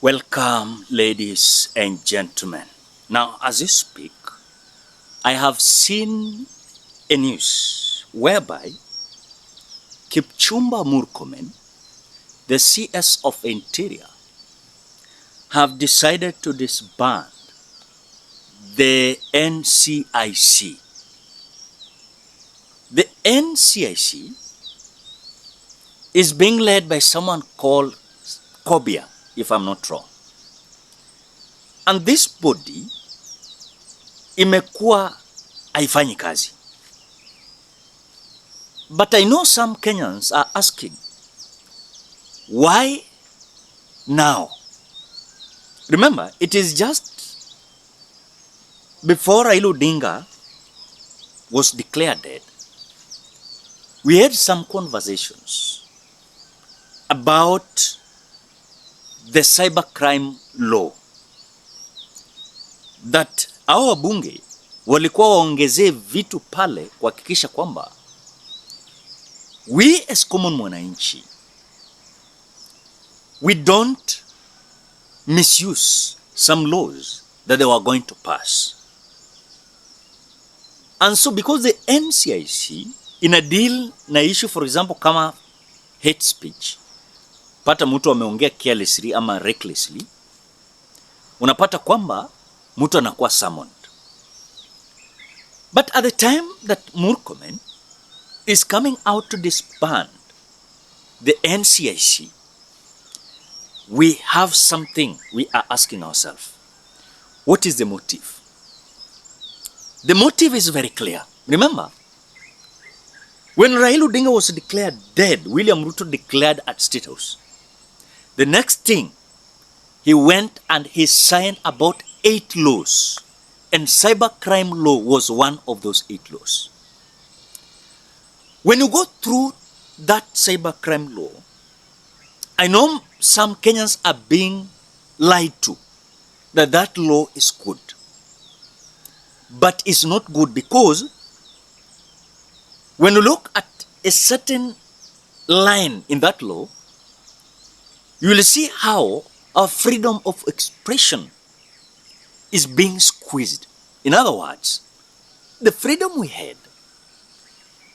Welcome, ladies and gentlemen. Now, as you speak, I have seen a news whereby Kipchumba Murkomen, the CS of Interior, have decided to disband the NCIC. The NCIC is being led by someone called Kobia, if I'm not wrong. And this body imekuwa haifanyi kazi. But I know some Kenyans are asking, why now? Remember, it is just before Raila Odinga was declared dead, we had some conversations about the cybercrime law that hao wabunge walikuwa waongezee vitu pale kuhakikisha kwamba we as common mwananchi, we don't misuse some laws that they were going to pass. And so because the NCIC in a deal na issue, for example, kama hate speech, pata mtu ameongea carelessly ama recklessly, unapata kwamba mtu anakuwa summoned. But at the time that Murkomen is coming out to disband the NCIC, we have something we are asking ourselves. What is the motive? The motive is very clear. Remember, when Raila Odinga was declared dead, William Ruto declared at State House. The next thing, he went and he signed about 8 laws. And cybercrime law was one of those 8 laws. When you go through that cybercrime law, I know some Kenyans are being lied to that that law is good. But it's not good because when you look at a certain line in that law, you will see how our freedom of expression is being squeezed. In other words, the freedom we had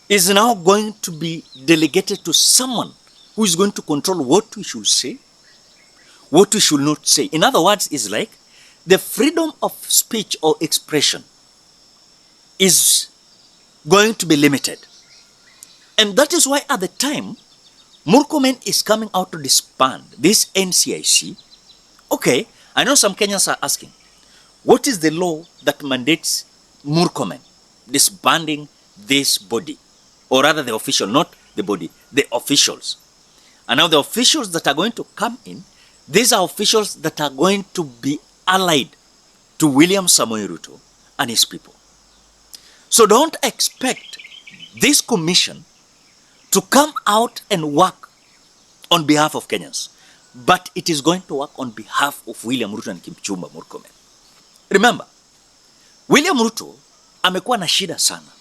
is now going to be delegated to someone who is going to control what we should say, what we should not say. In other words, it's like the freedom of speech or expression is going to be limited. And that is why at the time, Murkomen is coming out to disband this NCIC. Okay, I know some Kenyans are asking, what is the law that mandates Murkomen disbanding this body? Or rather the official, not the body, the officials. And now the officials that are going to come in, these are officials that are going to be allied to William Samoei Ruto and his people. So don't expect this commission to come out and work on behalf of Kenyans. But it is going to work on behalf of William Ruto and Kipchumba Murkomen. Remember, William Ruto amekuwa na shida sana.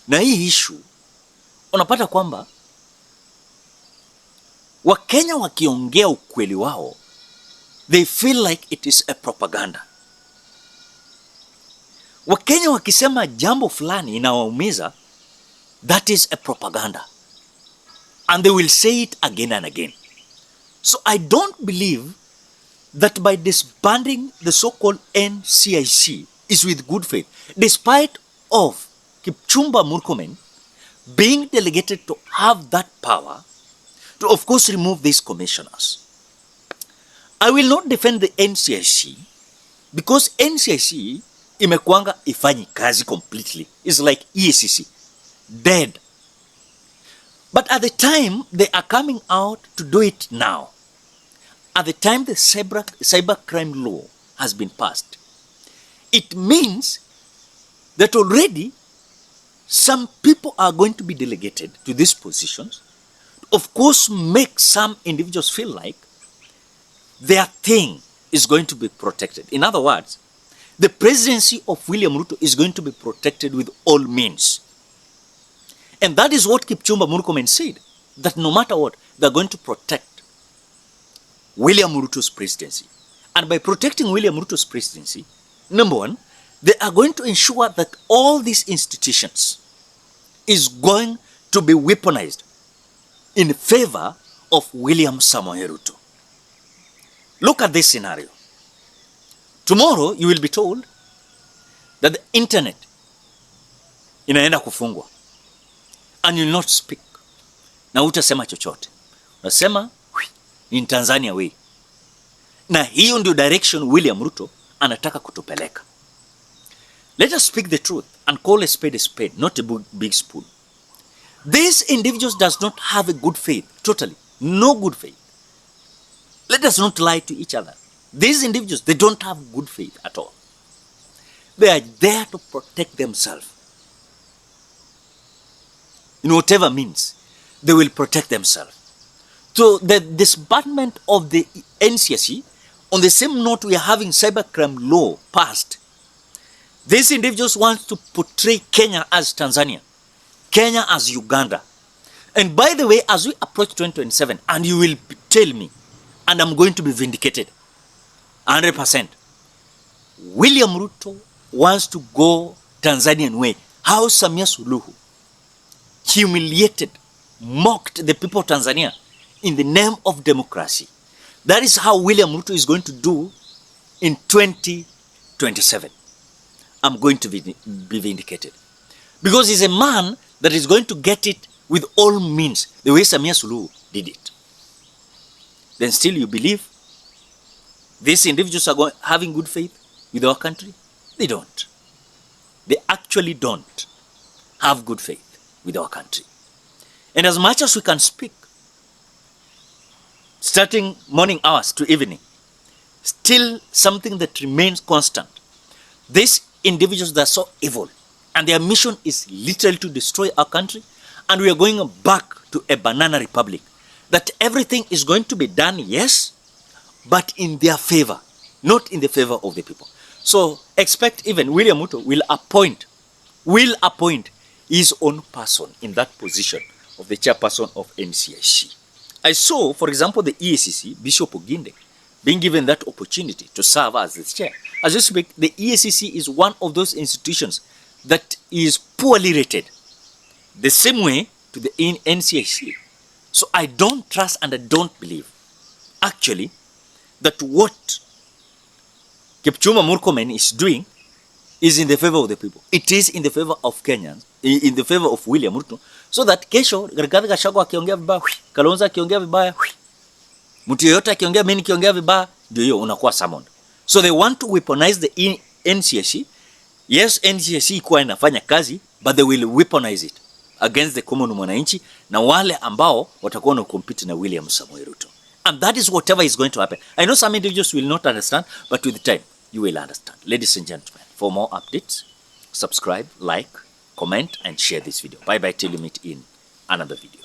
Na hii issue, unapata kwamba Wakenya wakiongea ukweli wao, they feel like it is a propaganda. Wakenya wakisema jambo fulani inawaumiza, that is a propaganda. And they will say it again and again. So I don't believe that by disbanding the so-called NCIC is with good faith, despite of Kipchumba Murkomen being delegated to have that power to, of course, remove these commissioners. I will not defend the NCIC because NCIC imekuanga ifanyi kazi completely. It's like EACC, dead. But at the time they are coming out to do it now, at the time the cybercrime law has been passed, it means that already some people are going to be delegated to these positions. Of course, make some individuals feel like their thing is going to be protected. In other words, the presidency of William Ruto is going to be protected with all means. And that is what Kipchumba Murkomen said, that no matter what, they're going to protect William Ruto's presidency. And by protecting William Ruto's presidency, number one, they are going to ensure that all these institutions is going to be weaponized in favor of William Samoei Ruto. Look at this scenario. Tomorrow you will be told that the internet inaenda kufungwa and you will not speak. Na utasema chochote. Unasema in Tanzania way. Na hiyo ndio direction William Ruto anataka kutupeleka. Let us speak the truth and call a spade, not a big spoon. These individuals does not have a good faith, totally, no good faith. Let us not lie to each other. These individuals, they don't have good faith at all. They are there to protect themselves. In whatever means, they will protect themselves. So the disbandment of the NCIC, on the same note we are having cybercrime law passed, these individuals want to portray Kenya as Tanzania, Kenya as Uganda. And by the way, as we approach 2027, and you will tell me, and I'm going to be vindicated, 100%, William Ruto wants to go Tanzanian way. How Samia Suluhu humiliated, mocked the people of Tanzania in the name of democracy. That is how William Ruto is going to do in 2027. I'm going to be vindicated. Because he's a man that is going to get it with all means, the way Samia Suluhu did it. Then still you believe these individuals are having good faith with our country? They don't. They actually don't have good faith with our country. And as much as we can speak, starting morning hours to evening, still something that remains constant. These individuals that are so evil, and their mission is literally to destroy our country, and we are going back to a banana republic. That everything is going to be done, yes, but in their favor, not in the favor of the people. So expect even William Ruto will appoint his own person in that position of the chairperson of NCIC. I saw, for example, the EACC, Bishop Oginde, being given that opportunity to serve as the chair. As you speak, the EACC is one of those institutions that is poorly rated, the same way to the NCIC. So I don't trust and I don't believe, actually, that what Kipchumba Murkomen is doing is in the favor of the people. It is in the favor of Kenyans, in the favor of William Ruto, so that kesho Rigathi Gachagua akiongea vibaya, Kalonzo akiongea vibaya, mtu yeyote akiongea, mimi nikiongea vibaya, ndio hiyo unakuwa summoned. So they want to weaponize the NCIC. Yes, NCIC ikuwa inafanya kazi, but they will weaponize it against the common mwananchi na wale ambao watakuwa na compete na William Samoei Ruto. And that is whatever is going to happen. I know some individuals will not understand, but with time, you will understand. Ladies and gentlemen, for more updates, subscribe, like, comment, and share this video. Bye-bye till you meet in another video.